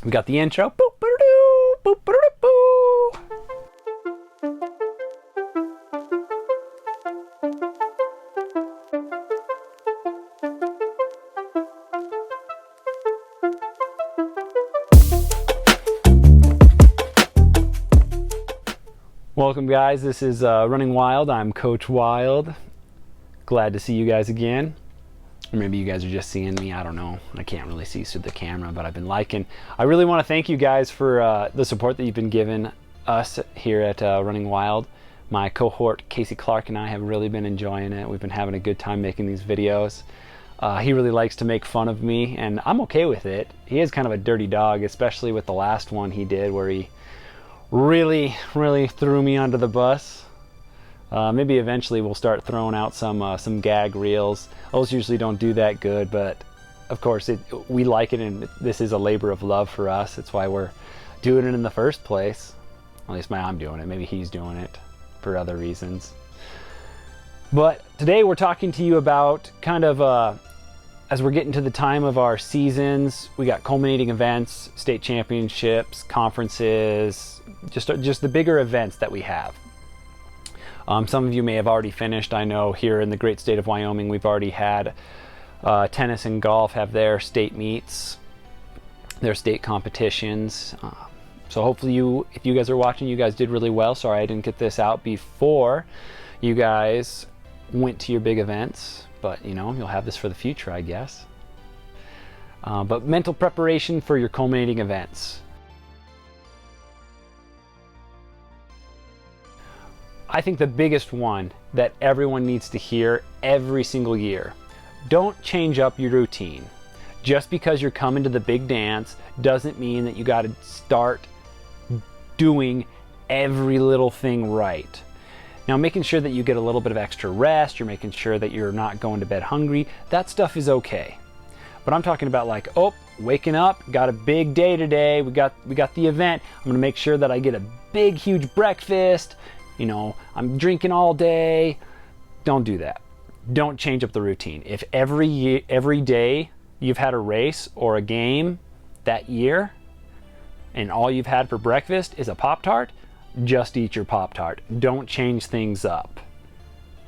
We got the intro. Boop-a-doo, boop-a-doo-boo. Welcome guys, this is Runningwilde. I'm Coach Wilde. Glad to see you guys again. Or maybe you guys are just seeing me, I don't know. I can't really see through the camera, but I've been liking. I really want to thank you guys for the support that you've been giving us here at Runningwilde. My cohort, Casey Clark, and I have really been enjoying it. We've been having a good time making these videos. He really likes to make fun of me, and I'm okay with it. He is kind of a dirty dog, especially with the last one he did where he really threw me under the bus. Maybe eventually we'll start throwing out some gag reels. Those usually don't do that good, but of course we like it, and this is a labor of love for us. It's why we're doing it in the first place. At least I'm doing it. Maybe he's doing it for other reasons. But today we're talking to you about kind of as we're getting to the time of our seasons. We got culminating events, state championships, conferences, just the bigger events that we have. Some of you may have already finished. I know here in the great state of Wyoming, we've already had tennis and golf have their state meets, their state competitions. So hopefully if you guys are watching, you guys did really well. Sorry I didn't get this out before you guys went to your big events, but you know, you'll have this for the future, I guess. But mental preparation for your culminating events. I think the biggest one that everyone needs to hear every single year: don't change up your routine. Just because you're coming to the big dance doesn't mean that you got to start doing every little thing right. Now, making sure that you get a little bit of extra rest, you're making sure that you're not going to bed hungry, that stuff is okay. But I'm talking about like, oh, waking up, got a big day today, we got the event, I'm gonna make sure that I get a big huge breakfast, you know, I'm drinking all day. Don't do that. Don't change up the routine. If every day you've had a race or a game that year and all you've had for breakfast is a Pop-Tart, just eat your Pop-Tart. Don't change things up,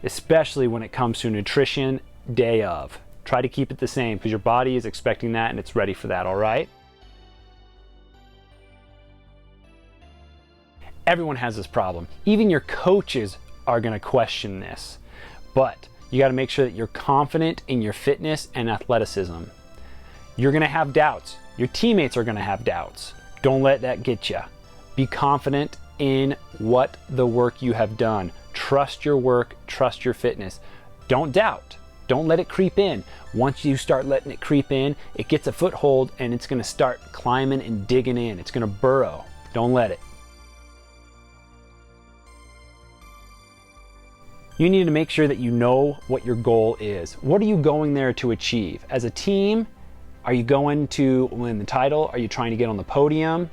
especially when it comes to nutrition day of. Try to keep it the same because your body is expecting that and it's ready for that, all right? Everyone has this problem. Even your coaches are going to question this. But you got to make sure that you're confident in your fitness and athleticism. You're going to have doubts. Your teammates are going to have doubts. Don't let that get you. Be confident in what the work you have done. Trust your work, trust your fitness. Don't doubt. Don't let it creep in. Once you start letting it creep in, it gets a foothold and it's going to start climbing and digging in. It's going to burrow. Don't let it. You need to make sure that you know what your goal is. What are you going there to achieve? As a team, are you going to win the title? Are you trying to get on the podium?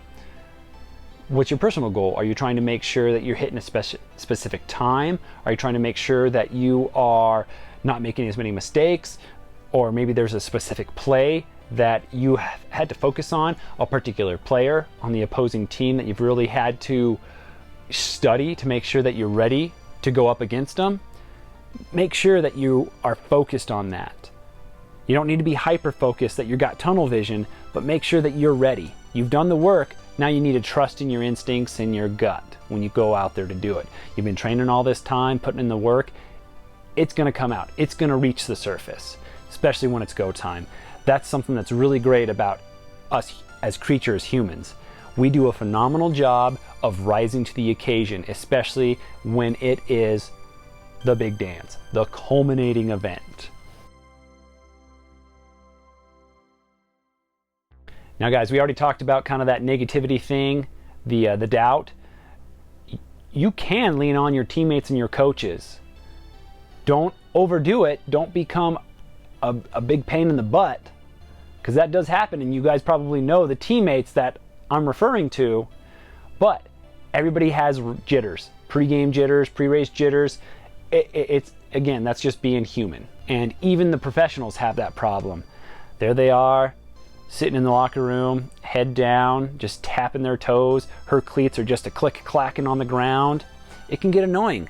What's your personal goal? Are you trying to make sure that you're hitting a specific time? Are you trying to make sure that you are not making as many mistakes? Or maybe there's a specific play that you have had to focus on, a particular player on the opposing team that you've really had to study to make sure that you're ready to go up against them. Make sure that you are focused on that. You don't need to be hyper focused that you got tunnel vision, but make sure that you're ready. You've done the work. Now you need to trust in your instincts and your gut when you go out there to do it. You've been training all this time, putting in the work. It's going to come out. It's going to reach the surface, especially when it's go time. That's something that's really great about us as creatures, humans. We do a phenomenal job of rising to the occasion, especially when it is the big dance, the culminating event. Now guys, we already talked about kind of that negativity thing, the doubt. You can lean on your teammates and your coaches. Don't overdo it. Don't become a big pain in the butt, because that does happen, and you guys probably know the teammates that I'm referring to. But everybody has jitters, pre-game jitters, pre-race jitters. It's again, that's just being human. And even the professionals have that problem. There they are, sitting in the locker room, head down, just tapping their toes. Her cleats are just a click-clacking on the ground. It can get annoying.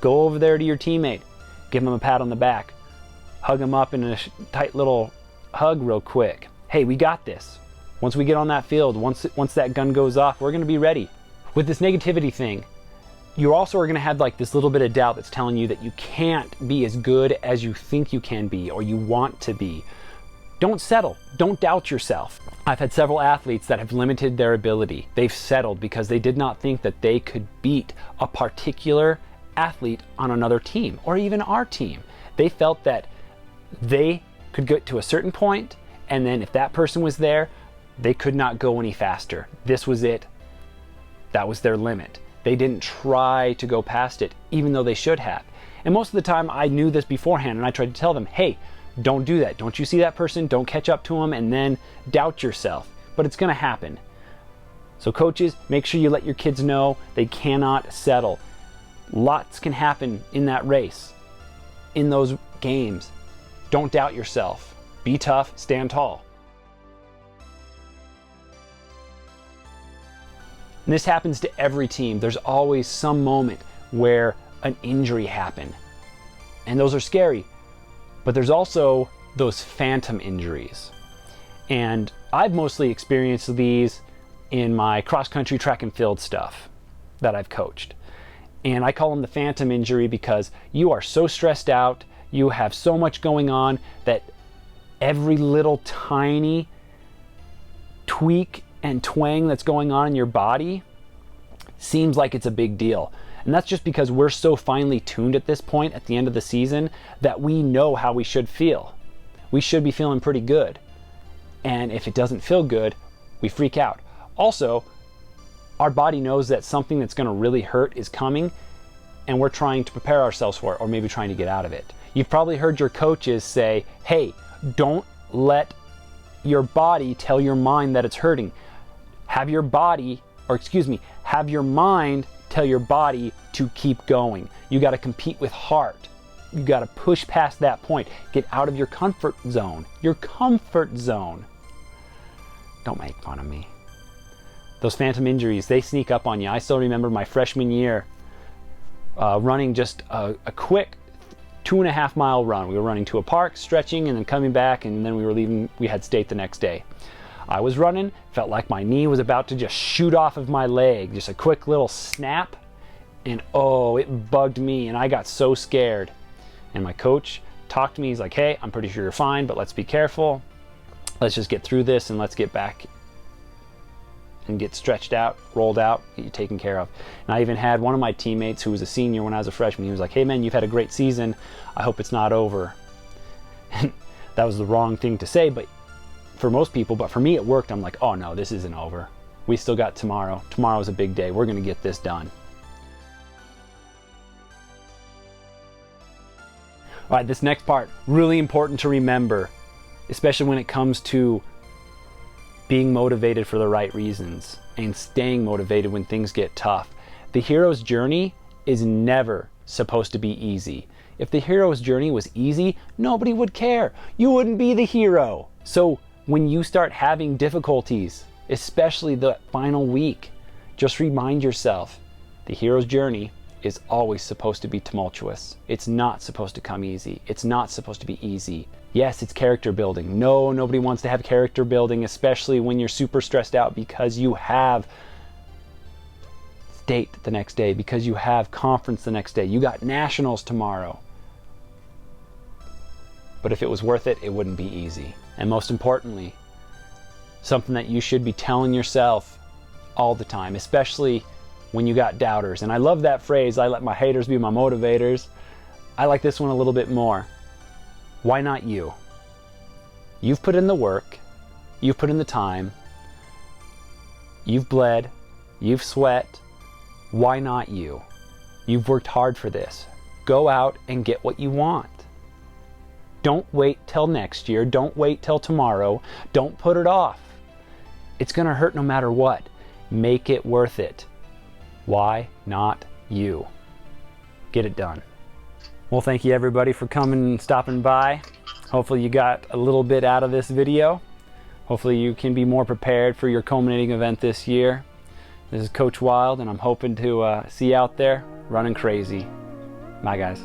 Go over there to your teammate, give them a pat on the back, hug them up in a tight little hug real quick. Hey, we got this. Once we get on that field, once that gun goes off, we're gonna be ready. With this negativity thing, you also are gonna have like this little bit of doubt that's telling you that you can't be as good as you think you can be or you want to be. Don't settle, don't doubt yourself. I've had several athletes that have limited their ability. They've settled because they did not think that they could beat a particular athlete on another team or even our team. They felt that they could get to a certain point, and then if that person was there, they could not go any faster. This was it. That was their limit. They didn't try to go past it, even though they should have. And most of the time I knew this beforehand, and I tried to tell them, hey, don't do that. Don't you see that person? Don't catch up to them and then doubt yourself. But it's gonna happen. So coaches, make sure you let your kids know they cannot settle. Lots can happen in that race, in those games. Don't doubt yourself. Be tough, stand tall. And this happens to every team. There's always some moment where an injury happened. And those are scary. But there's also those phantom injuries. And I've mostly experienced these in my cross-country track and field stuff that I've coached. And I call them the phantom injury because you are so stressed out, you have so much going on that every little tiny tweak and twang that's going on in your body seems like it's a big deal. And that's just because we're so finely tuned at this point at the end of the season that we know how we should feel. We should be feeling pretty good. And if it doesn't feel good, we freak out. Also, our body knows that something that's going to really hurt is coming, and we're trying to prepare ourselves for it, or maybe trying to get out of it. You've probably heard your coaches say, hey, don't let your body tell your mind that it's hurting. Have your mind tell your body to keep going. You got to compete with heart. You got to push past that point. Get out of your comfort zone. Your comfort zone. Don't make fun of me. Those phantom injuries, they sneak up on you. I still remember my freshman year running just a quick 2.5 mile run. We were running to a park, stretching, and then coming back, and then we were leaving. We had state the next day. I was running, felt like my knee was about to just shoot off of my leg. Just a quick little snap, and oh, it bugged me, and I got so scared. And my coach talked to me. He's like, hey, I'm pretty sure you're fine, but let's be careful. Let's just get through this, and let's get back and get stretched out, rolled out, get you taken care of. And I even had one of my teammates who was a senior when I was a freshman. He was like, hey man, you've had a great season. I hope it's not over. And that was the wrong thing to say, but for most people, but for me it worked. I'm like, oh no, this isn't over. We still got tomorrow. Tomorrow's a big day. We're gonna get this done. All right, this next part, really important to remember, especially when it comes to being motivated for the right reasons and staying motivated when things get tough. The hero's journey is never supposed to be easy. If the hero's journey was easy, nobody would care. You wouldn't be the hero. So when you start having difficulties, especially the final week, just remind yourself the hero's journey is always supposed to be tumultuous. It's not supposed to come easy. It's not supposed to be easy. Yes, it's character building. No, nobody wants to have character building, especially when you're super stressed out because you have state the next day, because you have conference the next day. You got nationals tomorrow. But if it was worth it, it wouldn't be easy. And most importantly, something that you should be telling yourself all the time, especially when you got doubters. And I love that phrase, I let my haters be my motivators. I like this one a little bit more. Why not you? You've put in the work, you've put in the time, you've bled, you've sweat. Why not you? You've worked hard for this. Go out and get what you want. Don't wait till next year. Don't wait till tomorrow. Don't put it off. It's gonna hurt no matter what. Make it worth it. Why not you? Get it done. Well, thank you everybody for coming and stopping by. Hopefully you got a little bit out of this video. Hopefully you can be more prepared for your culminating event this year. This is Coach Wilde, and I'm hoping to see you out there running crazy. Bye, guys.